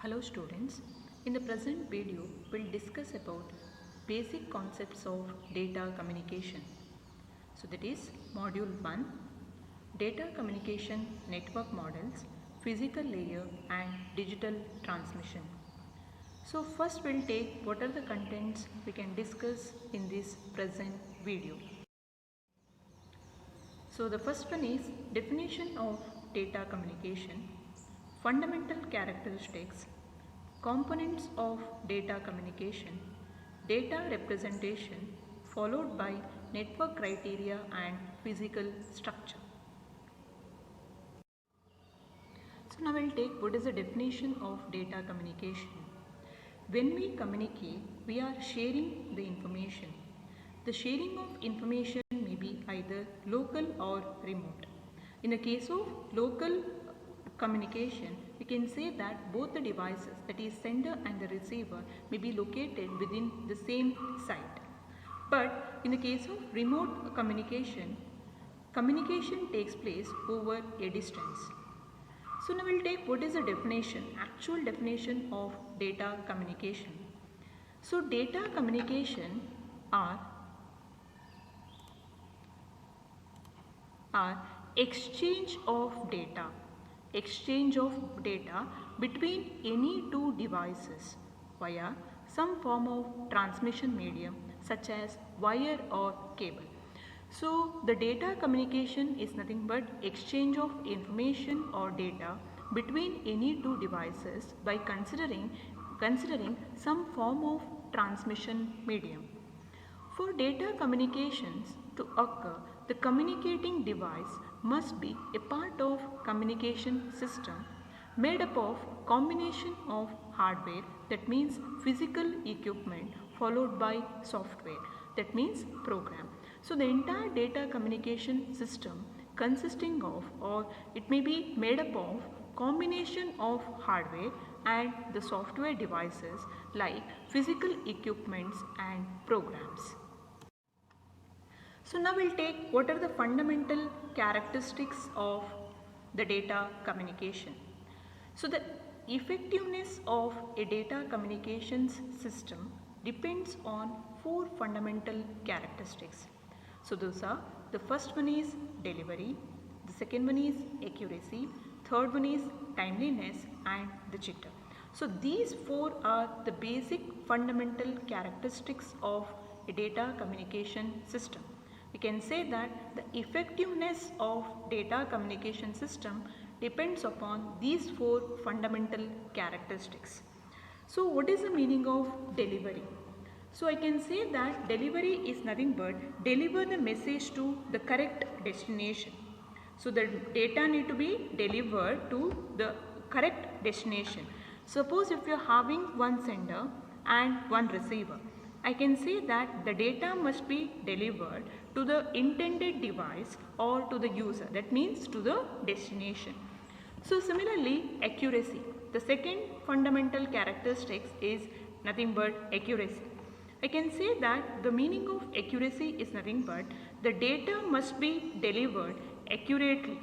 Hello students, in the present video we'll discuss about basic concepts of data communication. So that is module 1, data communication network models, physical layer and digital transmission. So first we'll take what are the contents we can discuss in this present video. So the first one is definition of data communication, fundamental characteristics, components of data communication, data representation, followed by network criteria and physical structure. So now we'll take what is the definition of data communication. When we communicate, we are sharing the information. The sharing of information may be either local or remote. In the case of local communication, we can say that both the devices, that is sender and the receiver, may be located within the same site. But in the case of remote communication, communication takes place over a distance. So now we'll take what is the definition, actual definition of data communication. So data communication are exchange of data between any two devices via some form of transmission medium such as wire or cable. So the data communication is nothing but exchange of information or data between any two devices by considering some form of transmission medium. For data communications to occur, the communicating device must be a part of communication system made up of combination of hardware, that means physical equipment, followed by software, that means program. So the entire data communication system consisting of, or it may be made up of, combination of hardware and the software devices like physical equipments and programs. So now we'll take what are the fundamental characteristics of the data communication. So the effectiveness of a data communications system depends on four fundamental characteristics. So those are, the first one is delivery, the second one is accuracy, third one is timeliness and the jitter. So these four are the basic fundamental characteristics of a data communication system. We can say that the effectiveness of data communication system depends upon these four fundamental characteristics. So what is the meaning of delivery? So I can say that delivery is nothing but deliver the message to the correct destination. So the data need to be delivered to the correct destination. Suppose if you are having one sender and one receiver, I can say that the data must be delivered to the intended device or to the user, that means to the destination. So similarly, accuracy. The second fundamental characteristics is nothing but accuracy. I can say that the meaning of accuracy is nothing but the data must be delivered accurately.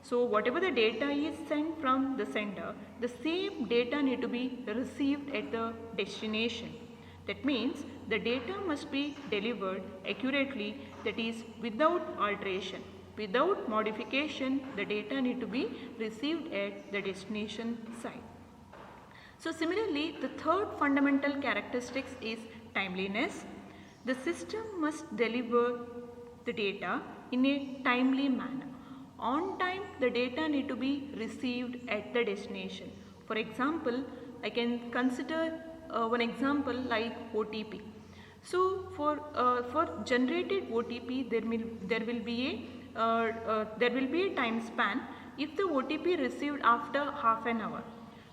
So whatever the data is sent from the sender, the same data need to be received at the destination. That means the data must be delivered accurately, that is without alteration. Without modification, the data need to be received at the destination site. So similarly, the third fundamental characteristics is timeliness. The system must deliver the data in a timely manner. On time, the data need to be received at the destination. For example, I can consider one example like OTP. So for generated OTP, there will be a time span if the OTP received after half an hour.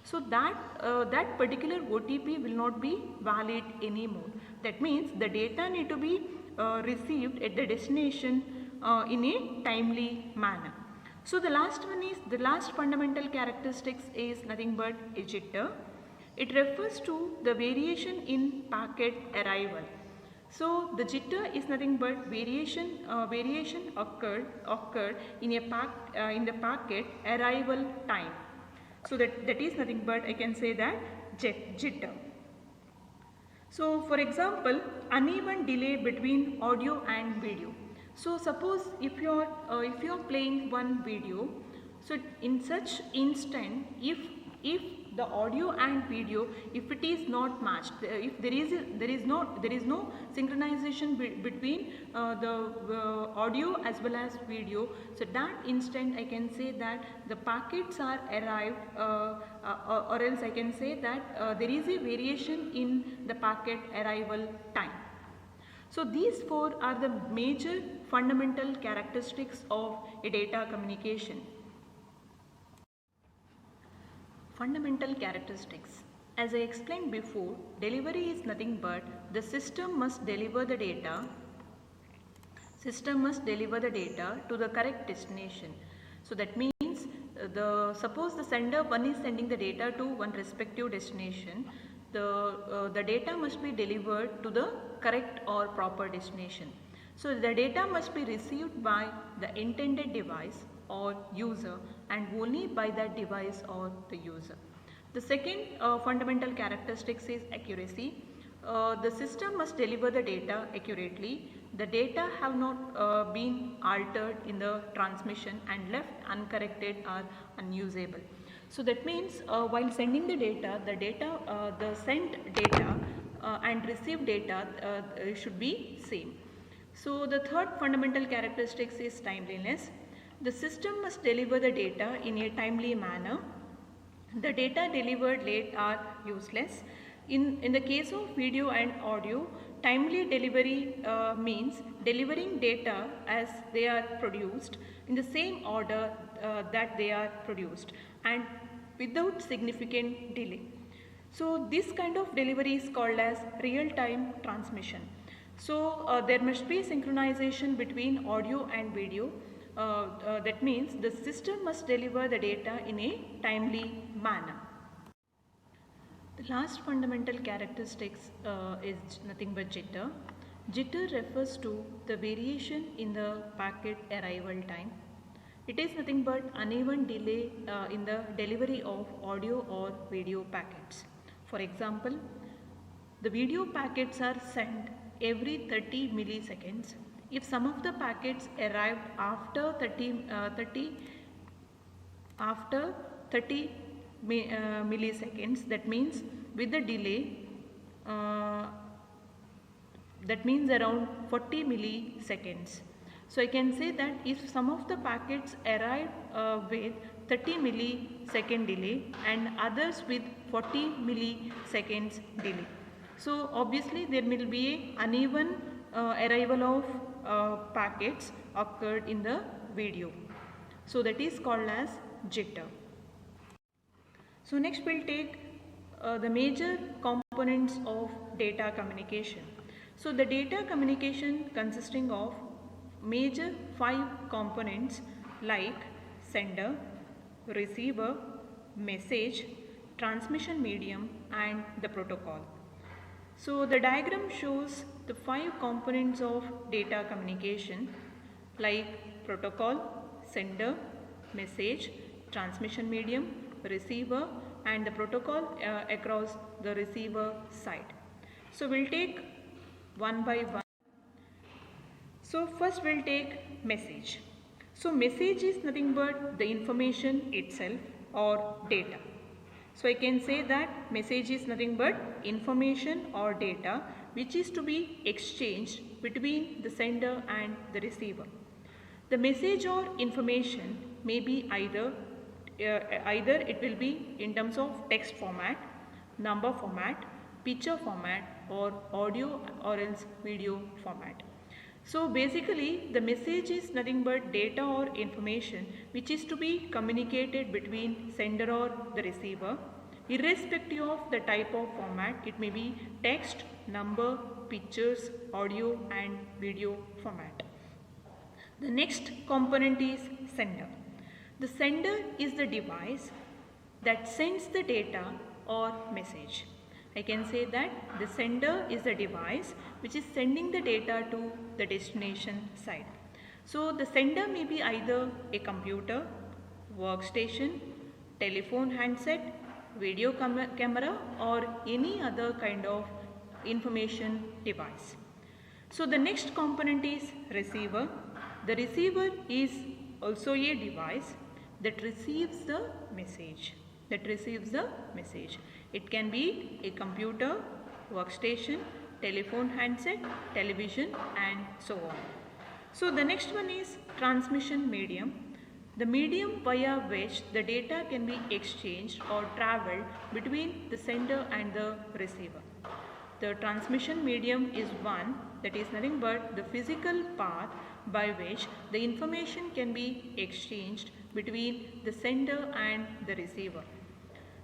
So that particular OTP will not be valid anymore. That means the data need to be received at the destination in a timely manner. So the last fundamental characteristics is nothing but a jitter. It refers to the variation in packet arrival. So the jitter is nothing but variation occurred in the packet arrival time. So that is nothing but I can say that jitter. So for example, uneven delay between audio and video. So suppose if you're playing one video, so in such instant, if the audio and video, if it is not matched, if there is no synchronization between the audio as well as video, so that instant I can say that the packets are arrived, or else I can say that there is a variation in the packet arrival time. So these four are the major fundamental characteristics of a data communication. Fundamental characteristics. As I explained before, delivery is nothing but the system must deliver the data to the correct destination. So that means suppose the sender one is sending the data to one respective destination, the data must be delivered to the correct or proper destination. So the data must be received by the intended device or user and only by that device or the user. The second fundamental characteristics is accuracy. The system must deliver the data accurately. The data have not been altered in the transmission and left uncorrected or unusable. So that means while sending the data, the sent data and received data should be same. So the third fundamental characteristics is timeliness. The system must deliver the data in a timely manner. The data delivered late are useless. In the case of video and audio, timely delivery means delivering data as they are produced in the same order that they are produced and without significant delay. So this kind of delivery is called as real-time transmission. So there must be synchronization between audio and video. That means the system must deliver the data in a timely manner. The last fundamental characteristics is nothing but jitter. Jitter refers to the variation in the packet arrival time. It is nothing but uneven delay in the delivery of audio or video packets. For example, the video packets are sent every 30 milliseconds. If some of the packets arrived after 30 milliseconds, that means with the delay, that means around 40 milliseconds. So I can say that if some of the packets arrive with 30 millisecond delay and others with 40 milliseconds delay, so obviously there will be an uneven arrival of packets occurred in the video. So that is called as jitter. So next we'll take the major components of data communication. So the data communication consisting of major 5 components like sender, receiver, message, transmission medium and the protocol. So the diagram shows the 5 components of data communication like protocol, sender, message, transmission medium, receiver and the protocol across the receiver side. So we'll take one by one. So first we'll take message. So message is nothing but the information itself or data. So I can say that message is nothing but information or data which is to be exchanged between the sender and the receiver. The message or information may be either it will be in terms of text format, number format, picture format or audio or else video format. So basically the message is nothing but data or information which is to be communicated between sender or the receiver. Irrespective of the type of format, it may be text, number, pictures, audio and video format. The next component is sender. The sender is the device that sends the data or message. I can say that the sender is the device which is sending the data to the destination side. So the sender may be either a computer, workstation, telephone handset, video camera or any other kind of information device. So the next component is receiver. The receiver is also a device that receives the message. It can be a computer, workstation, telephone handset, television and so on. So the next one is transmission medium. The medium via which the data can be exchanged or traveled between the sender and the receiver. The transmission medium is one that is nothing but the physical path by which the information can be exchanged between the sender and the receiver.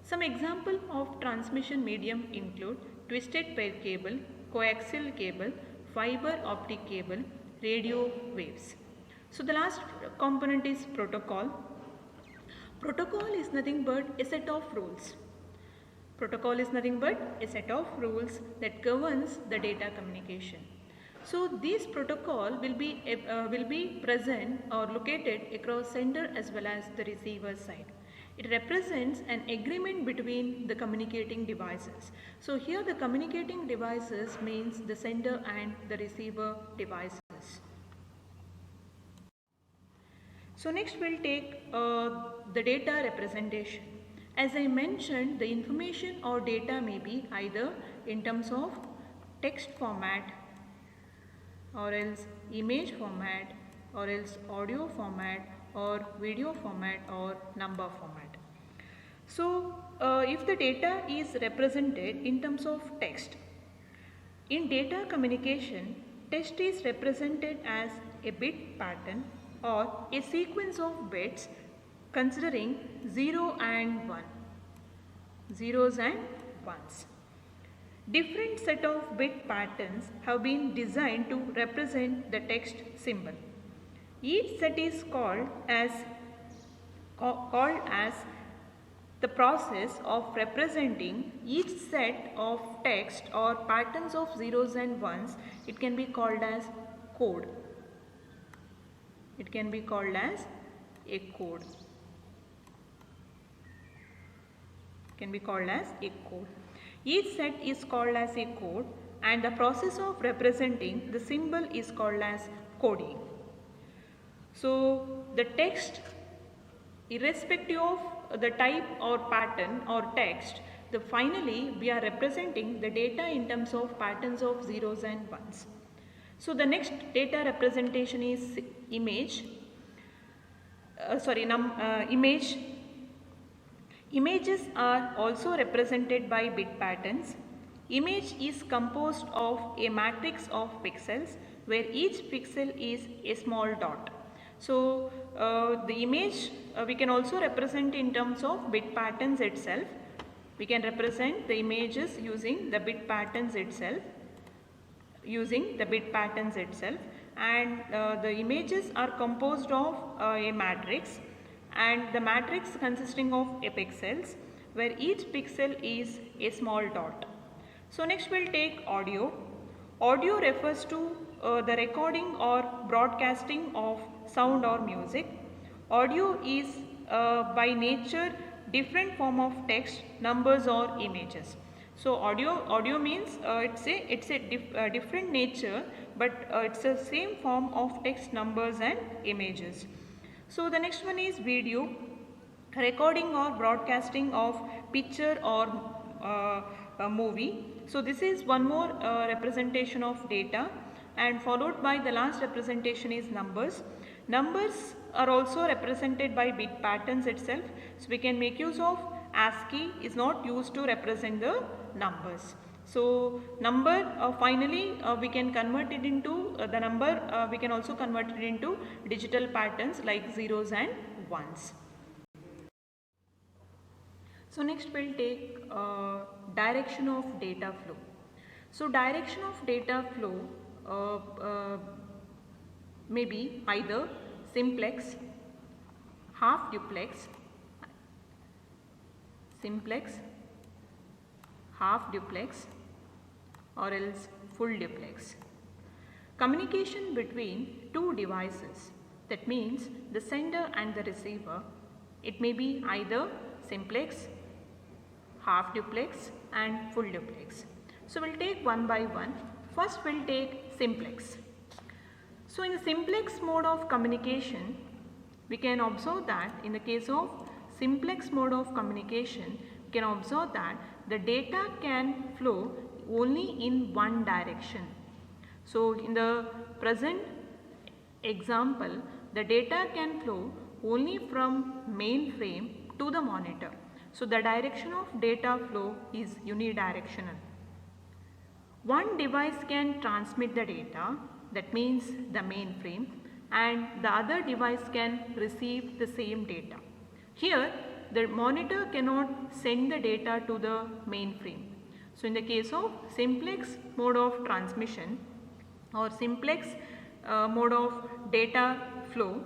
Some example of transmission medium include twisted pair cable, coaxial cable, fiber optic cable, radio waves. So the last component is protocol. Protocol is nothing but a set of rules. That governs the data communication. So this protocol will be present or located across sender as well as the receiver side. It represents an agreement between the communicating devices. So here the communicating devices means the sender and the receiver devices. So next we'll take the data representation. As I mentioned, the information or data may be either in terms of text format or else image format or else audio format or video format or number format. So if the data is represented in terms of text, in data communication, text is represented as a bit pattern or a sequence of bits considering 0 and 1, zeros and ones. Different set of bit patterns have been designed to represent the text symbol. Each set is called as the process of representing each set of text or patterns of zeros and ones. It can be called as code. It can be called as a code. Each set is called as a code and the process of representing the symbol is called as coding. So the text, irrespective of the type or pattern or text, finally we are representing the data in terms of patterns of zeros and ones. So the next data representation is image. Images are also represented by bit patterns. Image is composed of a matrix of pixels where each pixel is a small dot. So the image we can also represent in terms of bit patterns itself. We can represent the images using the bit patterns itself. And the images are composed of a matrix, and the matrix consisting of pixels where each pixel is a small dot. So next we'll take audio. Audio refers to the recording or broadcasting of sound or music. Audio is by nature different form of text, numbers or images. So audio means it's a different nature, but it's the same form of text, numbers and images. So the next one is video, recording or broadcasting of picture or a movie. So this is one more representation of data, and followed by the last representation is numbers. Numbers are also represented by bit patterns itself. So we can make use of ASCII is not used to represent the numbers. So number finally we can convert it into the number, we can also convert it into digital patterns like zeros and ones. So next we'll take direction of data flow. So direction of data flow may be either simplex, half duplex, half duplex or else full duplex. Communication between two devices, that means the sender and the receiver, it may be either simplex, half duplex and full duplex. So we'll take one by one. First we'll take simplex. So in the simplex mode of communication, we can observe that in the case of simplex mode of communication, we can observe that the data can flow only in one direction. So in the present example, the data can flow only from mainframe to the monitor. So the direction of data flow is unidirectional. One device can transmit the data, that means the mainframe, and the other device can receive the same data. Here the monitor cannot send the data to the mainframe. So in the case of simplex mode of transmission or simplex mode of data flow,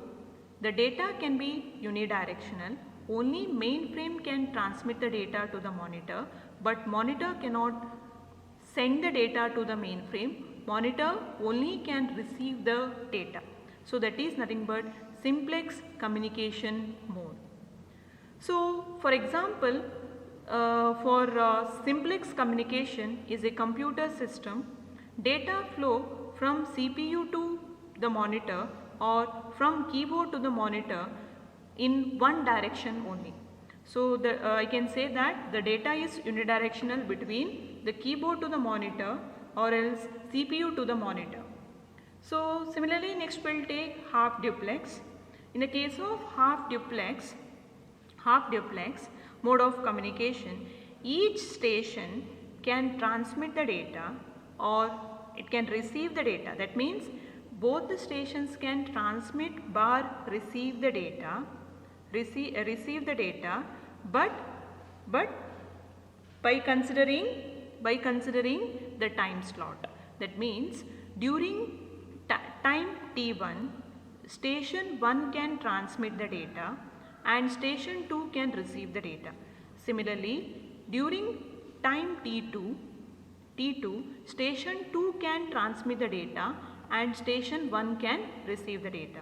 the data can be unidirectional. Only mainframe can transmit the data to the monitor, but monitor cannot send the data to the mainframe. Monitor only can receive the data. So that is nothing but simplex communication mode. So for example, for simplex communication is a computer system. Data flow from CPU to the monitor or from keyboard to the monitor in one direction only. So I can say that the data is unidirectional between the keyboard to the monitor or else CPU to the monitor. So similarly, next we'll take half duplex. In the case of half duplex mode of communication, each station can transmit the data or it can receive the data. That means both the stations can transmit bar receive the data, but by considering the time slot. That means during time t1, station 1 can transmit the data and station 2 can receive the data. Similarly, during time t2, station 2 can transmit the data and station 1 can receive the data.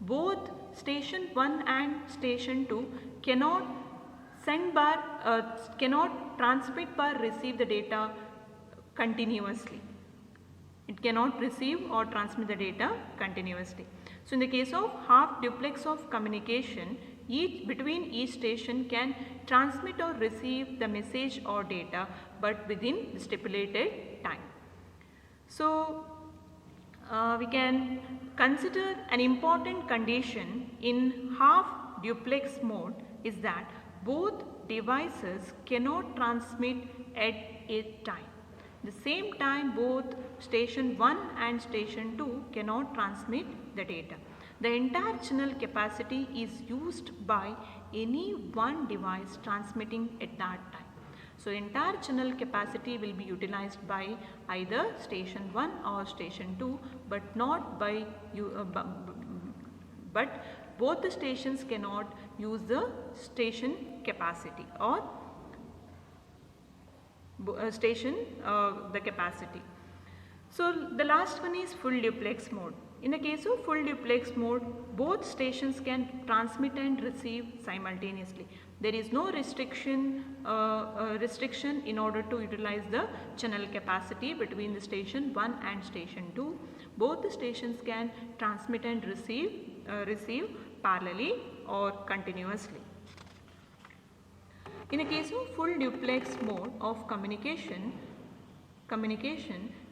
Both station 1 and station 2 cannot transmit bar receive the data continuously. It cannot receive or transmit the data continuously. So in the case of half duplex of communication, between each station can transmit or receive the message or data, but within the stipulated time. So we can consider an important condition in half duplex mode is that both devices cannot transmit at a time. The same time both station 1 and station 2 cannot transmit the data. The entire channel capacity is used by any one device transmitting at that time. So entire channel capacity will be utilized by either station 1 or station 2, but not by but both the stations cannot use the station capacity or the capacity. So the last one is full duplex mode. In the case of full duplex mode, both stations can transmit and receive simultaneously. There is no restriction in order to utilize the channel capacity between the station 1 and station 2. Both the stations can transmit and receive parallelly or continuously. In the case of full duplex mode of communication,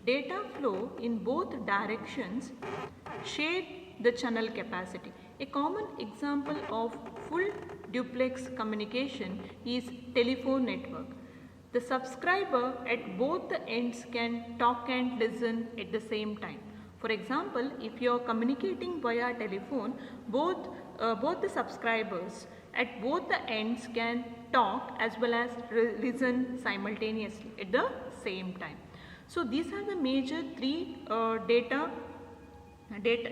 data flow in both directions share the channel capacity. A common example of full duplex communication is telephone network. The subscriber at both the ends can talk and listen at the same time. For example, if you are communicating via telephone, both the subscribers at both the ends can talk as well as listen simultaneously at the same time. So these are the major three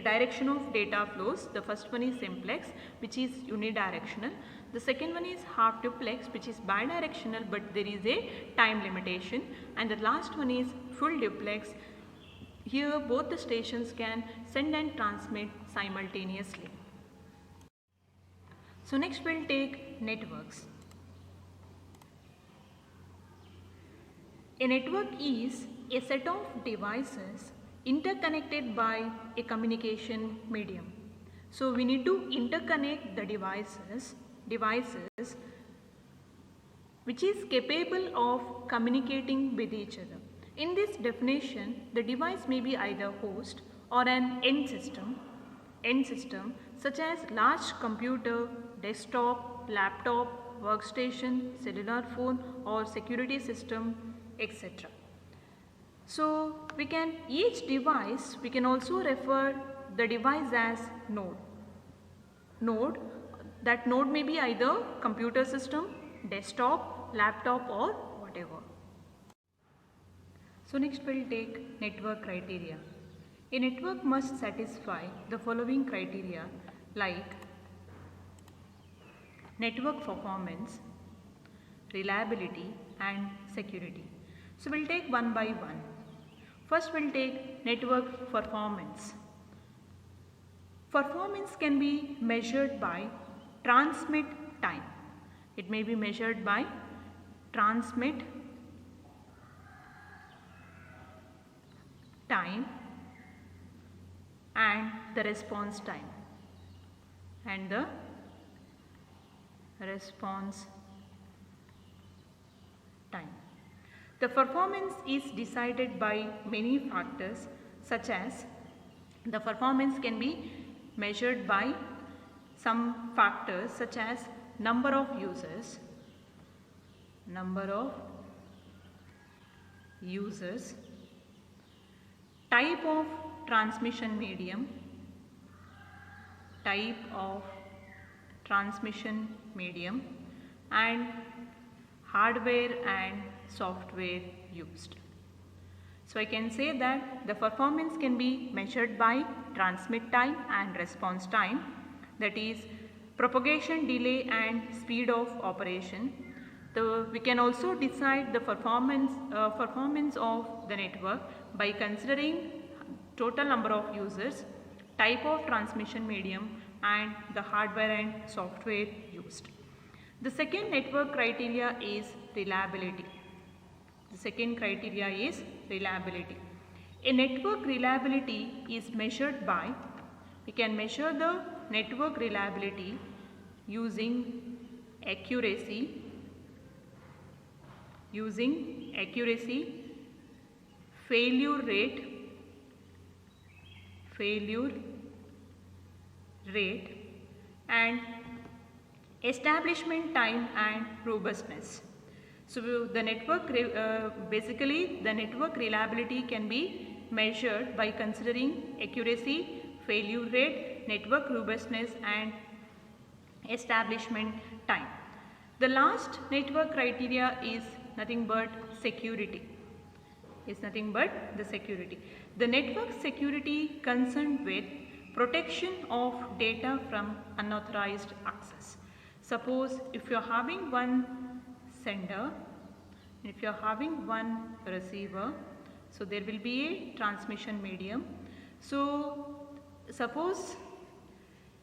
direction of data flows. The first one is simplex, which is unidirectional. The second one is half duplex, which is bidirectional, but there is a time limitation. And the last one is full duplex. Here both the stations can send and transmit simultaneously. So next we'll take networks. A network is a set of devices interconnected by a communication medium. So we need to interconnect the devices which is capable of communicating with each other. In this definition, the device may be either host or an end system such as large computer, desktop, laptop, workstation, cellular phone or security system, etc. So we can also refer the device as node. That node may be either computer system, desktop, laptop or whatever. So next we will take network criteria. A network must satisfy the following criteria like network performance, reliability and security. So we will take one by one. First we will take network performance. Performance can be measured by transmit time. It may be measured by transmit time and the response time The performance is decided by many factors, such as the performance can be measured by some factors such as number of users, type of transmission medium, and hardware and software used. So I can say that the performance can be measured by transmit time and response time, that is propagation delay and speed of operation. We can also decide the performance of the network by considering total number of users, type of transmission medium and the hardware and software used. The second network criteria is reliability. A network reliability is measured by, we can measure the network reliability using accuracy, failure rate and establishment time and robustness. So the network reliability can be measured by considering accuracy, failure rate, network robustness and establishment time. The last network criteria is nothing but security. The network security concerned with protection of data from unauthorized access. Suppose if you are having one sender, if you are having one receiver, so there will be a transmission medium. So suppose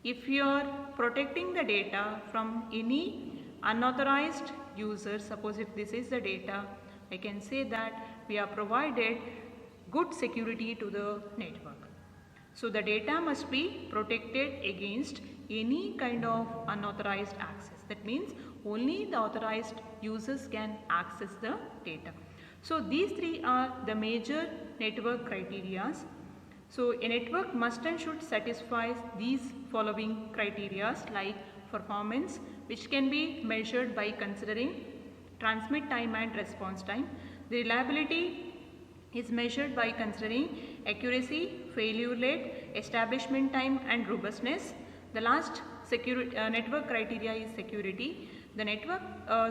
if you are protecting the data from any unauthorized user, suppose if this is the data, I can say that we have provided good security to the network. So the data must be protected against any kind of unauthorized access. That means only the authorized users can access the data. So these three are the major network criteria. So a network must and should satisfy these following criteria like performance, which can be measured by considering transmit time and response time. The reliability is measured by considering accuracy, failure rate, establishment time and robustness. The last network criteria is security. The network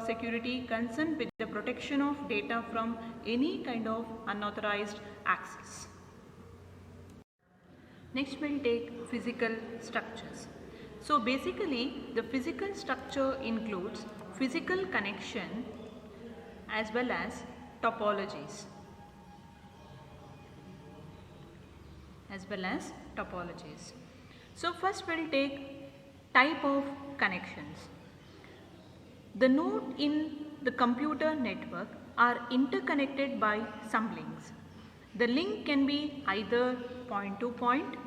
security concerned with the protection of data from any kind of unauthorized access. Next we will take physical structures. So basically the physical structure includes physical connection as well as topologies. So first we will take type of connections. The node in the computer network are interconnected by some links. The link can be either point to point,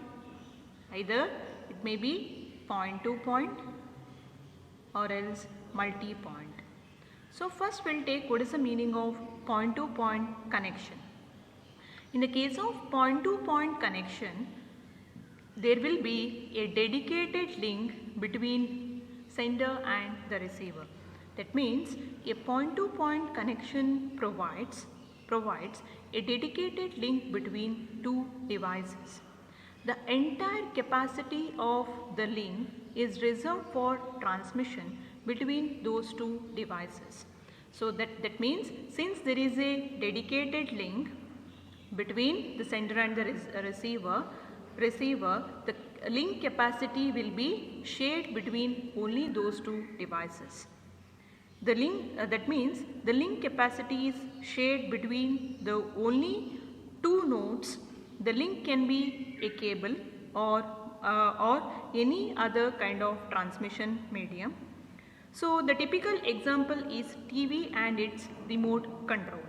either it may be point to point or else multi-point. So first we'll take what is the meaning of point to point connection. In the case of point to point connection, there will be a dedicated link between sender and the receiver. That means a point to point connection provides a dedicated link between two devices. The entire capacity of the link is reserved for transmission between those two devices. So that means since there is a dedicated link between the sender and the receiver, the link capacity will be shared between only those two devices. The link that means the link capacity is shared between the only two nodes. The link can be a cable or any other kind of transmission medium. So the typical example is TV and its remote control.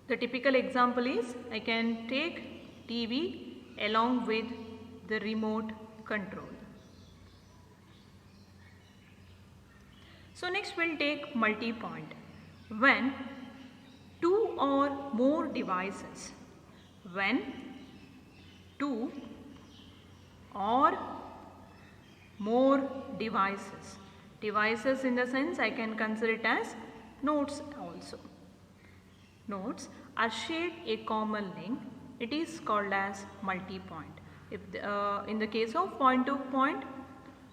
The typical example is I can take TV along with the remote control. So next we'll take multi-point. When two or more devices, devices in the sense I can consider it as nodes also. Nodes are shared a common link, it is called as multi-point. If in the case of point to point,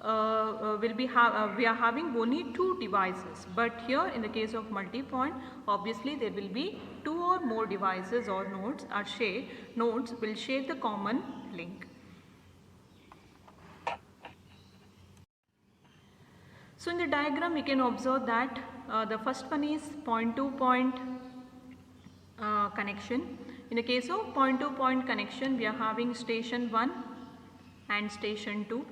we are having only two devices, but here in the case of multi-point, obviously there will be two or more devices or nodes will share the common link. So in the diagram you can observe that the first one is point to point connection. In the case of point to point connection, we are having station 1 and station 2.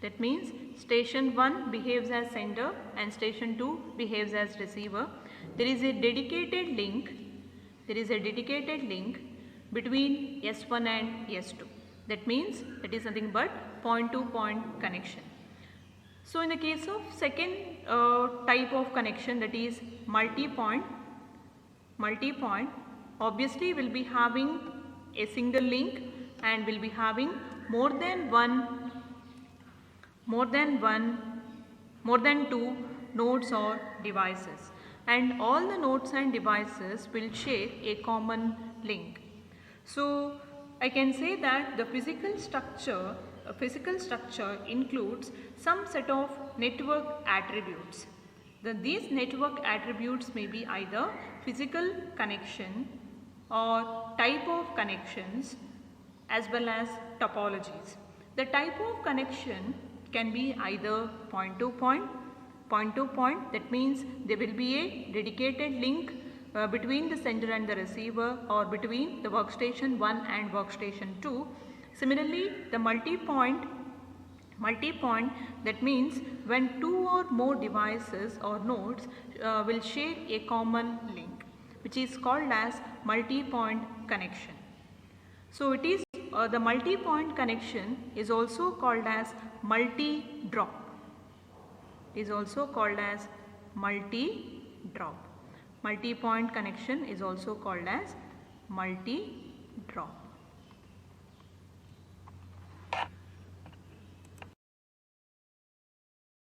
That means station 1 behaves as sender and station 2 behaves as receiver. There is a dedicated link between S1 and S2. That means that is nothing but point to point connection. So in the case of second type of connection, that is multi-point, obviously will be having a single link and will be having more than two nodes or devices, and all the nodes and devices will share a common link. So I can say that the physical structure includes some set of network attributes. These network attributes may be either physical connection or type of connections as well as topologies. The type of connection can be either point to point, that means there will be a dedicated link between the sender and the receiver or between the workstation 1 and workstation 2. Similarly, the multi-point, that means when two or more devices or nodes will share a common link, which is called as multi-point connection. So it is the multi-point connection is also called as multi-drop. Multi-point connection is also called as multi-drop.